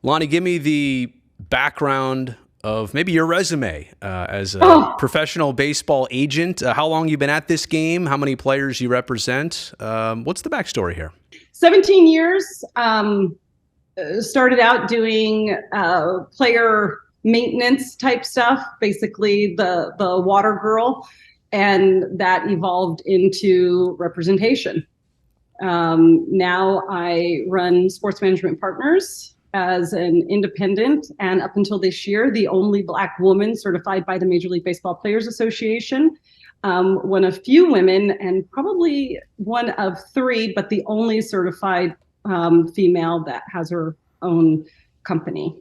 Lonnie, give me the background of maybe your resume as a professional baseball agent. How long you been at this game? How many players you represent? What's the backstory here? 17 years. Started out doing player maintenance type stuff, basically the water girl, and that evolved into representation. Now I run Sports Management Partners as an independent, and up until this year, the only Black woman certified by the Major League Baseball Players Association. One of few women, and probably one of three, but the only certified female that has her own company.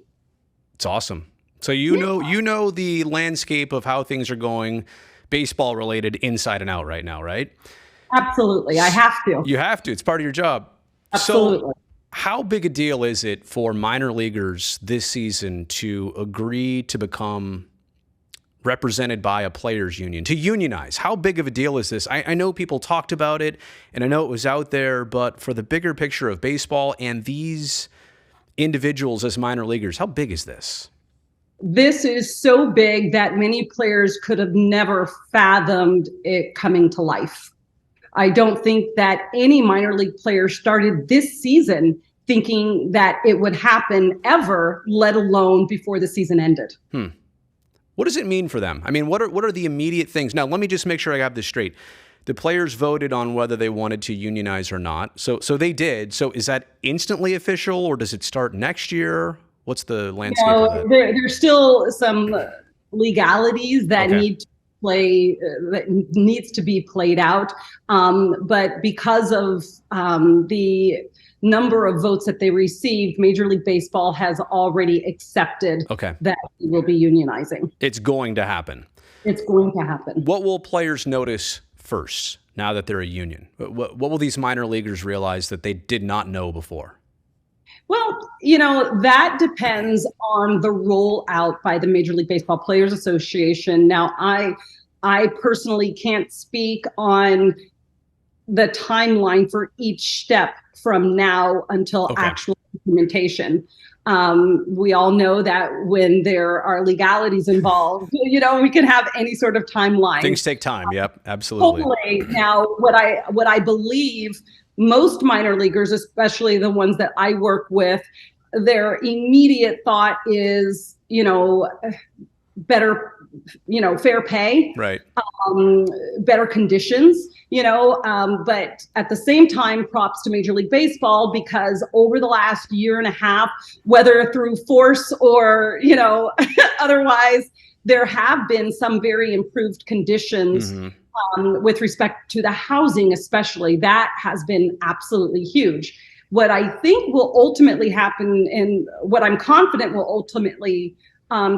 It's awesome. So you know the landscape of how things are going, baseball related, inside and out right now, right? Absolutely. I have to. You have to. It's part of your job. Absolutely. So how big a deal is it for minor leaguers this season to agree to become represented by a players union, to unionize? How big of a deal is this? I know people talked about it, and I know it was out there, but for the bigger picture of baseball and these individuals as minor leaguers, how big is this? This is so big that many players could have never fathomed it coming to life. I don't think that any minor league player started this season thinking that it would happen ever, let alone before the season ended. What does it mean for them? I mean, what are the immediate things? Now, let me just make sure I have this straight. The players voted on whether they wanted to unionize or not. So they did. So is that instantly official, or does it start next year? What's the landscape of that? There's still some legalities that need to play, that needs to be played out. But because of the number of votes that they received, Major League Baseball has already accepted that we will be unionizing. It's going to happen. It's going to happen. What will players notice first now that they're a union? What will these minor leaguers realize that they did not know before? Well, that depends on the rollout by the Major League Baseball Players Association. Now, I personally can't speak on the timeline for each step from now until actual implementation. We all know that when there are legalities involved, we can have any sort of timeline. Things take time. Yep, absolutely. Totally. Now, what I believe most minor leaguers, especially the ones that I work with, their immediate thought is, better, fair pay, right? Better conditions, but at the same time, props to Major League Baseball, because over the last year and a half, whether through force or, otherwise, there have been some very improved conditions. With respect to the housing, especially. That has been absolutely huge. What I think will ultimately happen, and what I'm confident will ultimately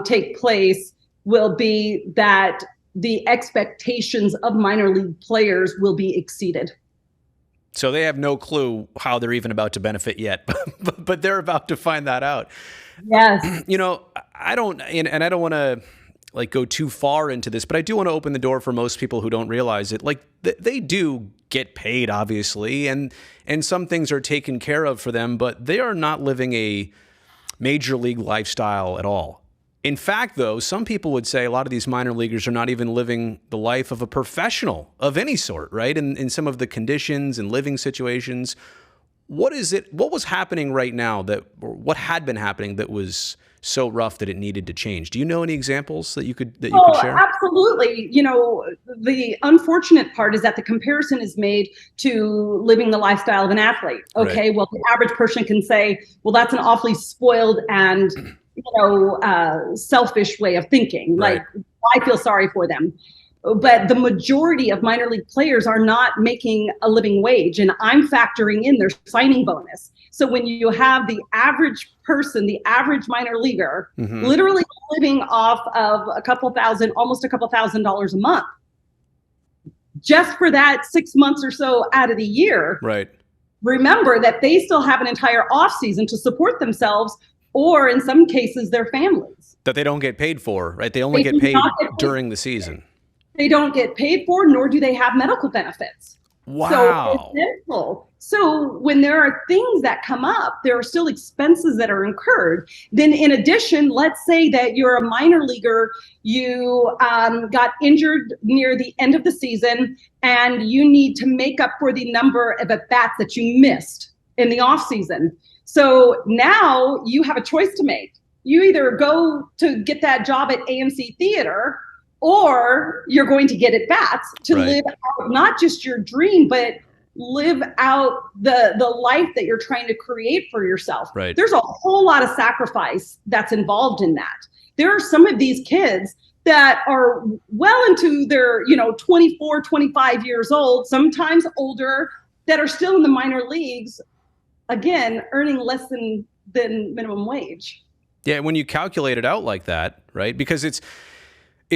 take place, will be that the expectations of minor league players will be exceeded. So they have no clue how they're even about to benefit yet, but they're about to find that out. Yes. I don't want to go too far into this, but I do want to open the door for most people who don't realize it. They do get paid, obviously, and some things are taken care of for them, but they are not living a major league lifestyle at all. In fact, though, some people would say a lot of these minor leaguers are not even living the life of a professional of any sort, right? In some of the conditions and living situations. What was happening right now or what had been happening that was so rough that it needed to change? Do you know any examples that you could share? Absolutely. The unfortunate part is that the comparison is made to living the lifestyle of an athlete. Okay, right. Well, the average person can say, well, that's an awfully spoiled and selfish way of thinking. Right. I feel sorry for them. But the majority of minor league players are not making a living wage, and I'm factoring in their signing bonus. So when you have the average person, the average minor leaguer, literally living off of almost a couple $1,000s a month, just for that 6 months or so out of the year. Right. Remember that they still have an entire off season to support themselves, or in some cases, their families. That they don't get paid for, right? They only get paid during the season. They don't get paid for, nor do they have medical benefits. Wow. So it's simple. So when there are things that come up, there are still expenses that are incurred. Then in addition, let's say that you're a minor leaguer, you got injured near the end of the season, and you need to make up for the number of at-bats that you missed in the off season. So now you have a choice to make. You either go to get that job at AMC Theater, or you're going to get at-bats to live out not just your dream, but live out the life that you're trying to create for yourself. Right. There's a whole lot of sacrifice that's involved in that. There are some of these kids that are well into their, 24, 25 years old, sometimes older, that are still in the minor leagues, again, earning less than minimum wage. Yeah, when you calculate it out like that, right? Because it's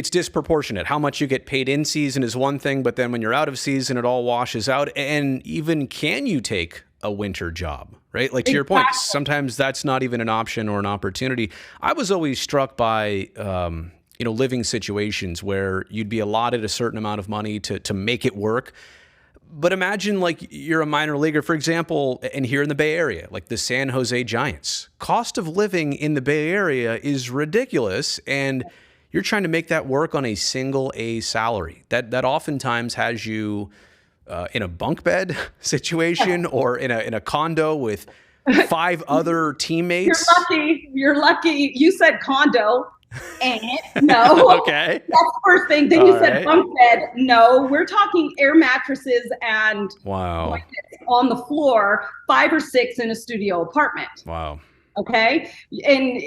disproportionate. How much you get paid in season is one thing, but then when you're out of season, it all washes out. And even can you take a winter job, right? Like to your point, sometimes that's not even an option or an opportunity. I was always struck by, living situations where you'd be allotted a certain amount of money to make it work. But imagine like you're a minor leaguer, for example, and here in the Bay Area, like the San Jose Giants. Cost of living in the Bay Area is ridiculous, and you're trying to make that work on a single A salary. That oftentimes has you in a bunk bed situation or in a condo with 5 other teammates. You're lucky. You said condo. And no. Okay. That's the first thing. Then you said bunk bed. No, we're talking air mattresses and blankets on the floor, 5 or 6 in a studio apartment. Wow. Okay. And,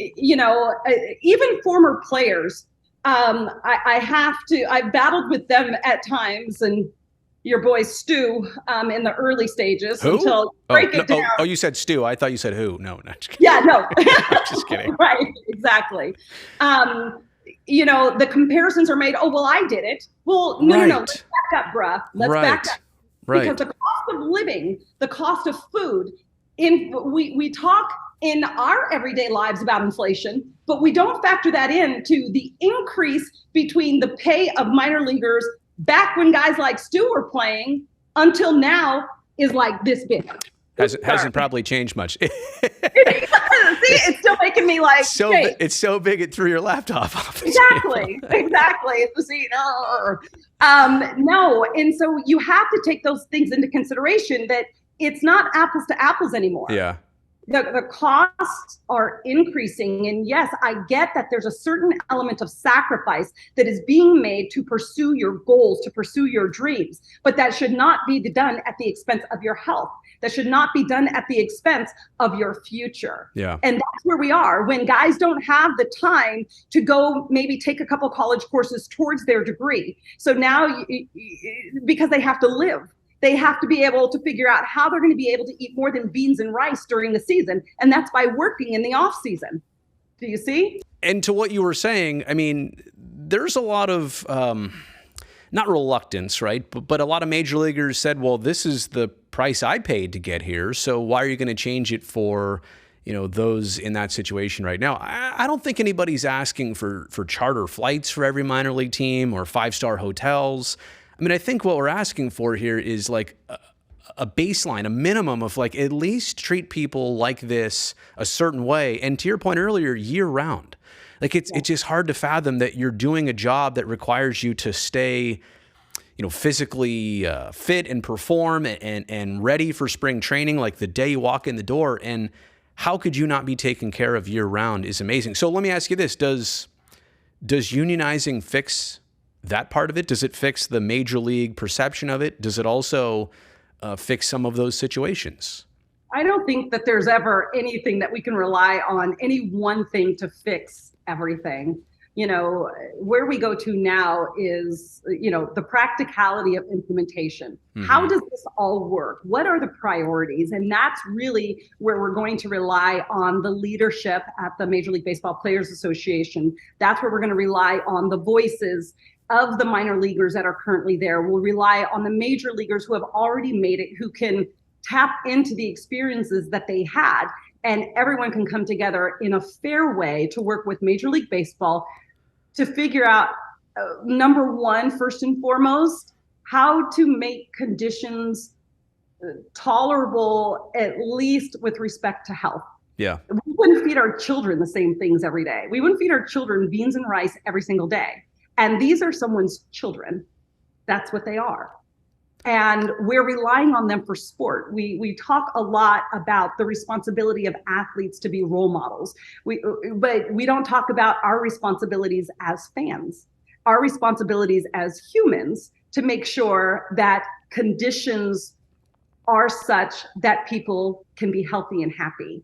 even former players, I've battled with them at times, and your boy Stu in the early stages. Who? Until break it down. Oh, you said Stu. I thought you said who. No, not just kidding. Yeah, no. Just kidding. Right, exactly. The comparisons are made, oh, well, I did it. Well, no. Let's back up, bruh. Let's back up. Right. Because the cost of living, the cost of food, we talk in our everyday lives about inflation, but we don't factor that into the increase between the pay of minor leaguers back when guys like Stu were playing until now is like this big. Hasn't probably changed much. See, it's still making me like, it's so big it threw your laptop off. Exactly. See, no. And so you have to take those things into consideration, that it's not apples to apples anymore. Yeah. The costs are increasing. And yes, I get that there's a certain element of sacrifice that is being made to pursue your goals, to pursue your dreams. But that should not be done at the expense of your health. That should not be done at the expense of your future. Yeah. And that's where we are. When guys don't have the time to go maybe take a couple college courses towards their degree. So now, because they have to live, they have to be able to figure out how they're going to be able to eat more than beans and rice during the season. And that's by working in the off season. Do you see? And to what you were saying, I mean, there's a lot of, not reluctance, right? But a lot of major leaguers said, well, this is the price I paid to get here. So why are you going to change it for, those in that situation right now? I don't think anybody's asking for charter flights for every minor league team or 5-star hotels. I mean, I think what we're asking for here is like a baseline, a minimum of like at least treat people like this a certain way. And to your point earlier, year round. Like it's just hard to fathom that you're doing a job that requires you to stay, physically fit and perform and ready for spring training like the day you walk in the door. And how could you not be taken care of year round is amazing. So let me ask you this. Does unionizing fix that part of it? Does it fix the major league perception of it? Does it also fix some of those situations? I don't think that there's ever anything that we can rely on, any one thing to fix everything. Where we go to now is, the practicality of implementation. Mm-hmm. How does this all work? What are the priorities? And that's really where we're going to rely on the leadership at the Major League Baseball Players Association. That's where we're going to rely on the voices of the minor leaguers that are currently there. We'll rely on the major leaguers who have already made it, who can tap into the experiences that they had, and everyone can come together in a fair way to work with Major League Baseball to figure out, number one, first and foremost, how to make conditions tolerable, at least with respect to health. Yeah. We wouldn't feed our children the same things every day. We wouldn't feed our children beans and rice every single day. And these are someone's children. That's what they are. And we're relying on them for sport. We talk a lot about the responsibility of athletes to be role models. But we don't talk about our responsibilities as fans, our responsibilities as humans to make sure that conditions are such that people can be healthy and happy.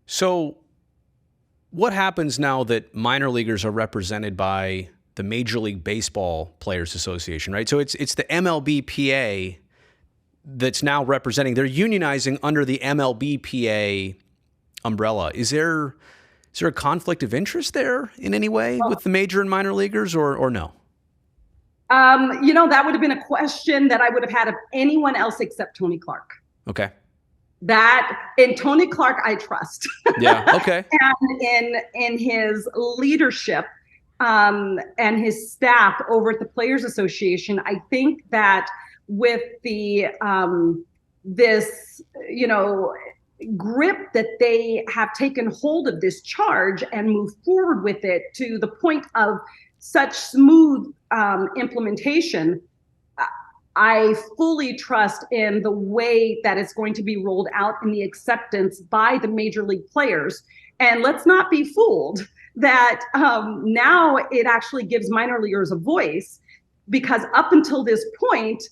So what happens now that minor leaguers are represented by the Major League Baseball Players Association, right? So it's the MLBPA that's now representing. They're unionizing under the MLBPA umbrella. Is there a conflict of interest there in any way with the major and minor leaguers, or no? That would have been a question that I would have had of anyone else except Tony Clark. Okay. In Tony Clark, I trust. Yeah. Okay. And in his leadership, and his staff over at the Players Association, I think that with the this grip that they have taken hold of this charge and moved forward with it to the point of such smooth implementation, I fully trust in the way that it's going to be rolled out in the acceptance by the major league players. And let's not be fooled that now it actually gives minor leaguers a voice, because up until this point,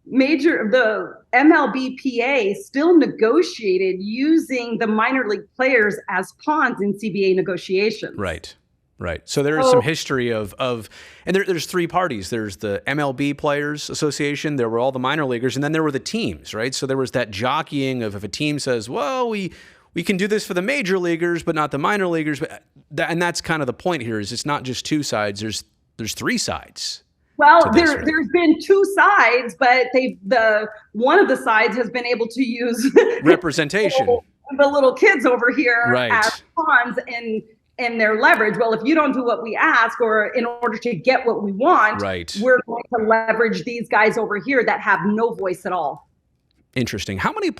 the MLBPA still negotiated using the minor league players as pawns in CBA negotiations. Right. So there is some history of and there's three parties. There's the MLB Players Association. There were all the minor leaguers, and then there were the teams, right? So there was that jockeying of, if a team says, well, we can do this for the major leaguers, but not the minor leaguers. And that's kind of the point here, is it's not just two sides. There's three sides. Well, there's been two sides, but one of the sides has been able to use representation. The little kids over here right. as pawns in their leverage. Well, if you don't do what we ask, or in order to get what we want, right, we're going to leverage these guys over here that have no voice at all. Interesting. How many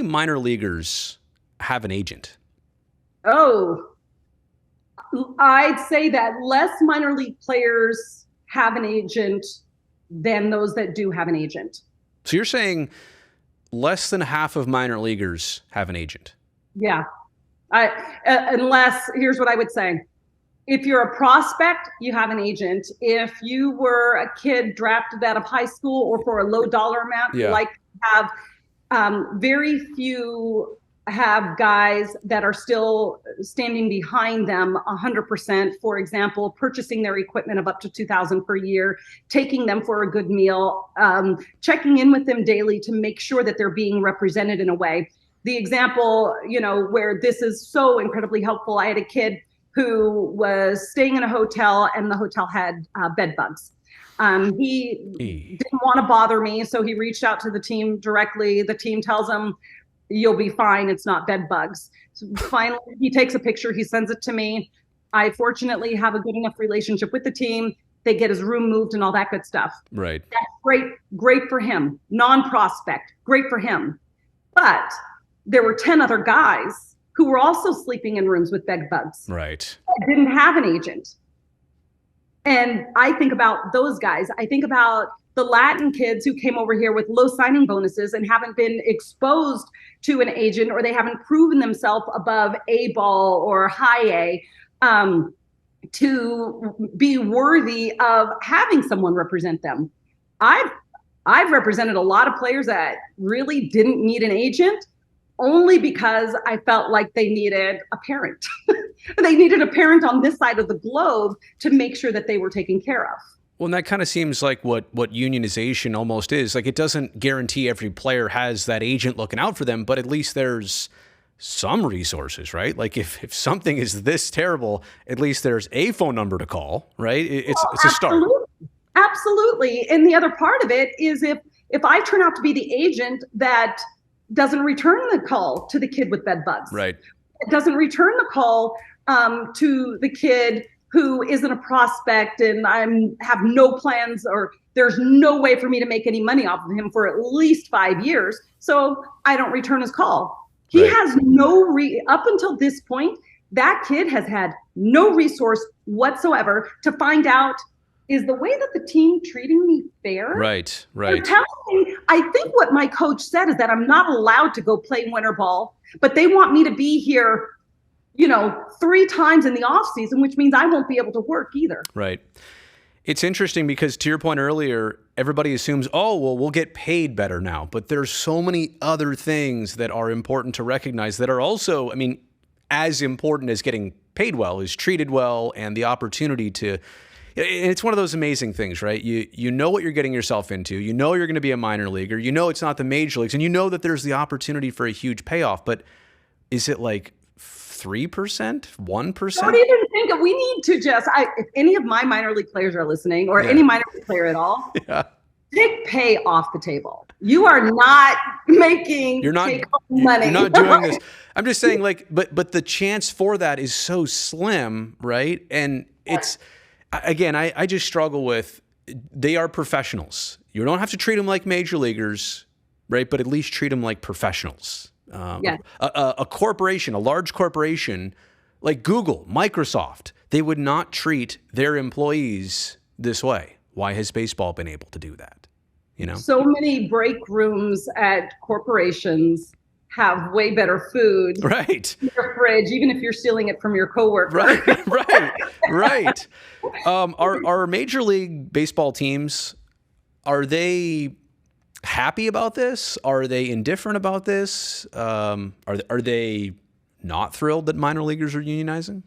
minor leaguers have an agent? Oh, I'd say that less minor league players have an agent than those that do have an agent. So you're saying less than half of minor leaguers have an agent? Yeah. Unless, here's what I would say. If you're a prospect, you have an agent. If you were a kid drafted out of high school or for a low dollar amount, very few have guys that are still standing behind them 100%. For example, purchasing their equipment of up to $2,000 per year, taking them for a good meal, checking in with them daily to make sure that they're being represented in a way. The example, where this is so incredibly helpful, I had a kid who was staying in a hotel, and the hotel had bed bugs. He didn't want to bother me, so he reached out to the team directly. The team tells him, you'll be fine, it's not bed bugs. So finally, he takes a picture, he sends it to me. I fortunately have a good enough relationship with the team. They get his room moved and all that good stuff. Right. That's great for him. Non-prospect, great for him. But there were 10 other guys who were also sleeping in rooms with bed bugs. Right. Didn't have an agent. And I think about those guys. I think about the Latin kids who came over here with low signing bonuses and haven't been exposed to an agent, or they haven't proven themselves above A ball or high A to be worthy of having someone represent them. I've represented a lot of players that really didn't need an agent, only because I felt like they needed a parent. They needed a parent on this side of the globe to make sure that they were taken care of. Well, and that kind of seems like what unionization almost is. Like, it doesn't guarantee every player has that agent looking out for them, but at least there's some resources, right? Like, if something is this terrible, at least there's a phone number to call, right? It's a start. Absolutely. And the other part of it is if I turn out to be the agent that doesn't return the call to the kid with bed bugs. Right. It doesn't return the call to the kid who isn't a prospect and have no plans, or there's no way for me to make any money off of him for at least 5 years. So I don't return his call. He has up until this point, that kid has had no resource whatsoever to find out, is the way that the team treating me fair? Right. I think what my coach said is that I'm not allowed to go play winter ball, but they want me to be here, 3 times in the off season, which means I won't be able to work either. Right. It's interesting because, to your point earlier, everybody assumes, oh, well, we'll get paid better now. But there's so many other things that are important to recognize that are also, as important as getting paid well is treated well, and the opportunity to. It's one of those amazing things, right? You know what you're getting yourself into. You know you're going to be a minor leaguer. You know it's not the major leagues, and you know that there's the opportunity for a huge payoff. But is it like 3%, 1%? Don't even think of. We need to if any of my minor league players are listening, or any minor league player at all, take pay off the table. You are not making money. You're not doing this. I'm just saying, but the chance for that is so slim, right? And it's. Again, I just struggle with, they are professionals. You don't have to treat them like major leaguers, right? But at least treat them like professionals. A corporation, a large corporation like Google, Microsoft, they would not treat their employees this way. Why has baseball been able to do that? So many break rooms at corporations have way better food in your fridge, even if you're stealing it from your coworker. Right. Our Major League Baseball teams, are they happy about this? Are they indifferent about this? Are they not thrilled that minor leaguers are unionizing?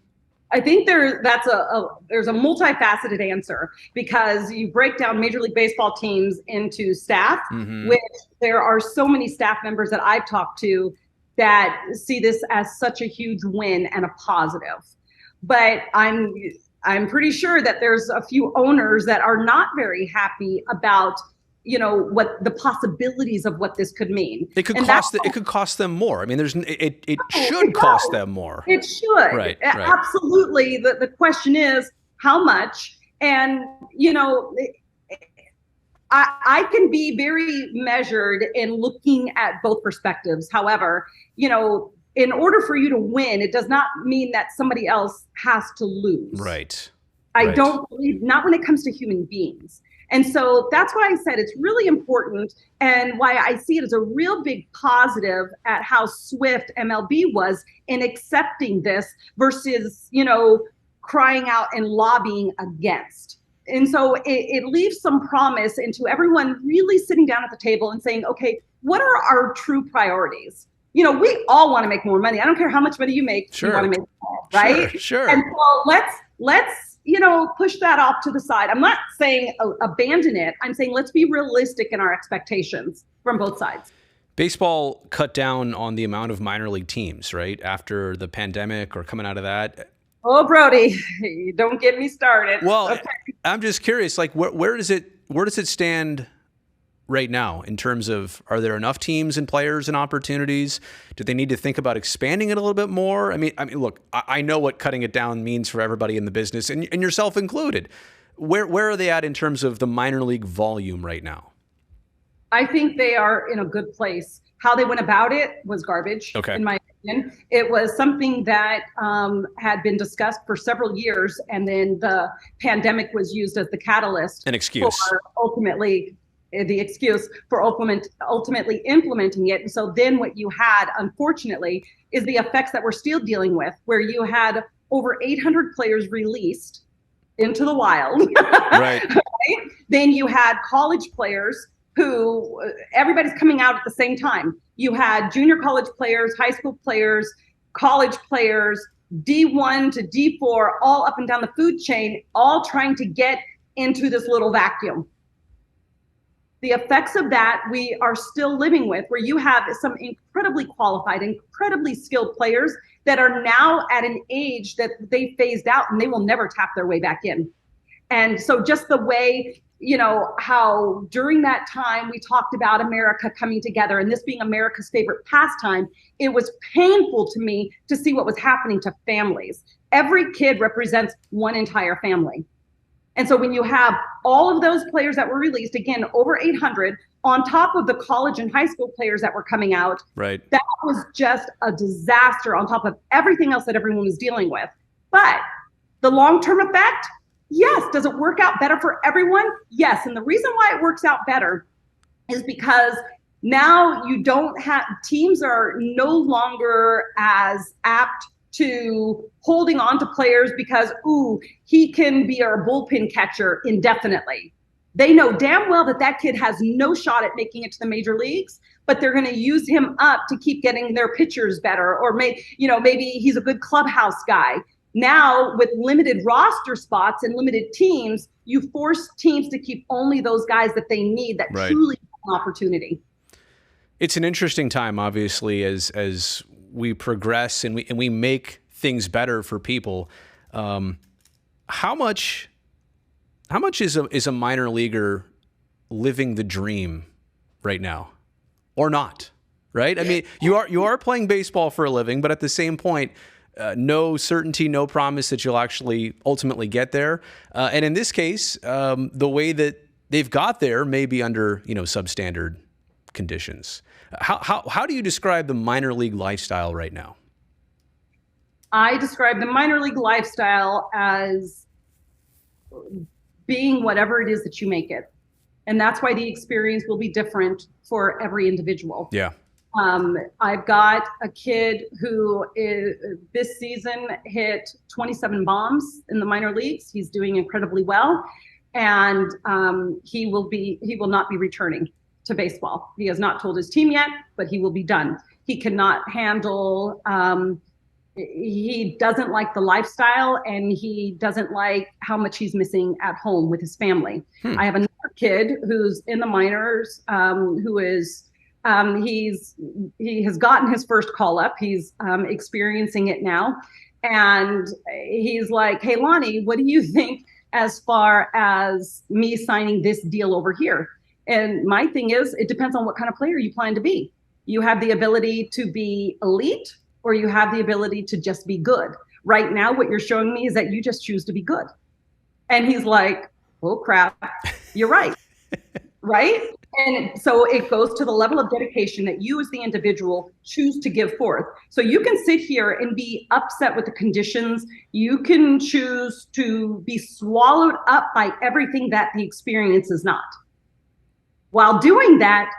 I think there's a multifaceted answer, because you break down Major League Baseball teams into staff, which there are so many staff members that I've talked to that see this as such a huge win and a positive. But I'm pretty sure that there's a few owners that are not very happy about what the possibilities of what this could mean. It could cost them more. It should cost them more. It should. Right. Absolutely. The question is how much, and I can be very measured in looking at both perspectives. However, in order for you to win, it does not mean that somebody else has to lose. Right. I don't believe, not when it comes to human beings. And so that's why I said it's really important, and why I see it as a real big positive at how swift MLB was in accepting this versus, crying out and lobbying against. And so it leaves some promise into everyone really sitting down at the table and saying, okay, what are our true priorities? We all want to make more money. I don't care how much money you make. Sure. You want to make more, right? Sure. And so let's push that off to the side. I'm not saying abandon it. I'm saying let's be realistic in our expectations from both sides. Baseball cut down on the amount of minor league teams, right? After the pandemic or coming out of that. Oh, Brody, don't get me started. Well, okay. I'm just curious, where does it stand right now in terms of, are there enough teams and players and opportunities? Do they need to think about expanding it a little bit more? I mean, look, I know what cutting it down means for everybody in the business, and yourself included. Where are they at in terms of the minor league volume right now? I think they are in a good place. How they went about it was garbage, in my opinion. It was something that had been discussed for several years, and then the pandemic was used as the catalyst. An excuse. For ultimately implementing it. And so then what you had, unfortunately, is the effects that we're still dealing with, where you had over 800 players released into the wild. Right. Then you had college players who everybody's coming out at the same time. You had junior college players, high school players, college players, D1 to D4, all up and down the food chain, all trying to get into this little vacuum. The effects of that we are still living with, where you have some incredibly qualified, incredibly skilled players that are now at an age that they phased out and they will never tap their way back in. And so just the way how during that time we talked about America coming together and this being America's favorite pastime. It was painful to me to see what was happening to families. Every kid represents one entire family. And so when you have all of those players that were released, again, over 800, on top of the college and high school players that were coming out, right, that was just a disaster on top of everything else that everyone was dealing with. But the long-term effect, yes. Does it work out better for everyone? Yes. And the reason why it works out better is because now you don't have, teams are no longer as apt to holding on to players because, he can be our bullpen catcher indefinitely. They know damn well that kid has no shot at making it to the major leagues, but they're going to use him up to keep getting their pitchers better. Or maybe he's a good clubhouse guy. Now, with limited roster spots and limited teams, you force teams to keep only those guys that they need that truly have an opportunity. It's an interesting time, obviously, as we progress and we make things better for people. How much is a minor leaguer living the dream right now, or not? Right? I mean, you are playing baseball for a living, but at the same point, no certainty, no promise that you'll actually ultimately get there. And in this case, the way that they've got there may be under substandard conditions. How do you describe the minor league lifestyle right now? I describe the minor league lifestyle as being whatever it is that you make it. And that's why the experience will be different for every individual. Yeah. I've got a kid who this season hit 27 bombs in the minor leagues. He's doing incredibly well. And he will not be returning to baseball. He has not told his team yet, but he will be done. He cannot handle, he doesn't like the lifestyle, and he doesn't like how much he's missing at home with his family. I have another kid who's in the minors, who is, he has gotten his first call up. He's experiencing it now. And he's like, hey, Lonnie, what do you think as far as me signing this deal over here? And my thing is, it depends on what kind of player you plan to be. You have the ability to be elite, or you have the ability to just be good. Right now, what you're showing me is that you just choose to be good. And he's like, oh, crap, you're right. Right? And so it goes to the level of dedication that you as the individual choose to give forth. So you can sit here and be upset with the conditions. You can choose to be swallowed up by everything that the experience is not. While doing that,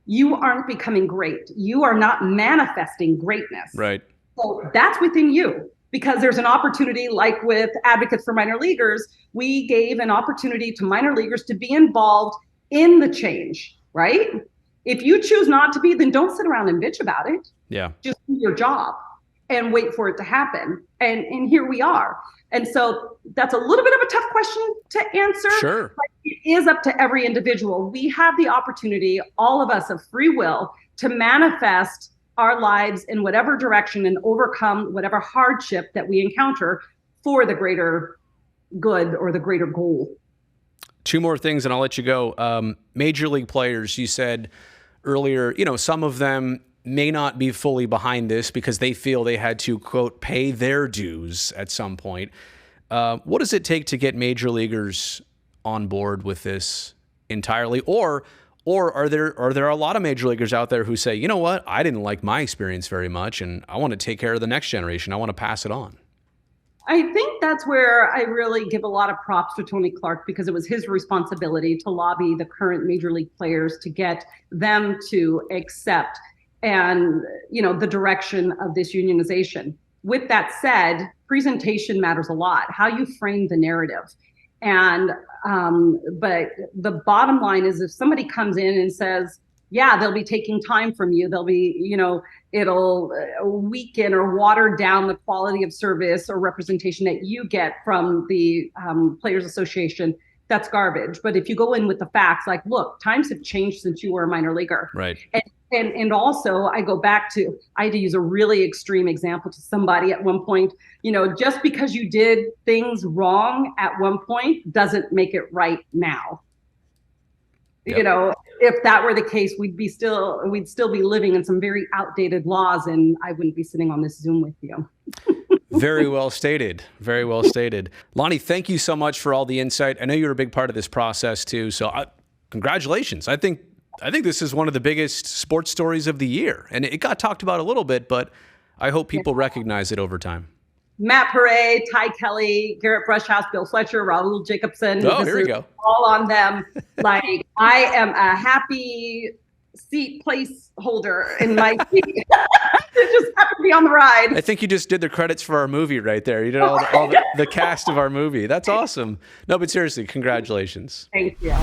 you aren't becoming great. You are not manifesting greatness. Right. So that's within you, because there's an opportunity, like with Advocates for Minor Leaguers, we gave an opportunity to minor leaguers to be involved in the change, right? If you choose not to be, then don't sit around and bitch about it. Yeah. Just do your job and wait for it to happen. And here we are. And so that's a little bit of a tough question to answer. Sure. But it is up to every individual. We have the opportunity, all of us of free will, to manifest our lives in whatever direction and overcome whatever hardship that we encounter for the greater good or the greater goal. Two more things and I'll let you go. Major league players, you said earlier, some of them may not be fully behind this because they feel they had to, quote, pay their dues at some point. What does it take to get major leaguers on board with this entirely? Or are there a lot of major leaguers out there who say, you know what, I didn't like my experience very much and I want to take care of the next generation. I want to pass it on. I think that's where I really give a lot of props to Tony Clark, because it was his responsibility to lobby the current major league players to get them to accept the direction of this unionization. With that said, presentation matters a lot, how you frame the narrative. And but the bottom line is, if somebody comes in and says, yeah, they'll be taking time from you, they'll be, it'll weaken or water down the quality of service or representation that you get from the Players Association, that's garbage. But if you go in with the facts, like, look, times have changed since you were a minor leaguer. Right. And also, I go back to, I had to use a really extreme example to somebody at one point, just because you did things wrong at one point doesn't make it right now. You know, if that were the case, we'd still be living in some very outdated laws, and I wouldn't be sitting on this Zoom with you. Very well stated. Very well stated. Lonnie, thank you so much for all the insight. I know you're a big part of this process too. So congratulations. I think this is one of the biggest sports stories of the year. And it got talked about a little bit, but I hope people recognize it over time. Matt Paray, Ty Kelly, Garrett Brushhouse, Bill Fletcher, Raul Jacobson. Oh, here we go. All on them. Like, I am a happy seat place holder in my seat. It just happened to be on the ride. I think you just did the credits for our movie right there. You did all the cast of our movie. That's awesome. No, but seriously, congratulations. Thank you.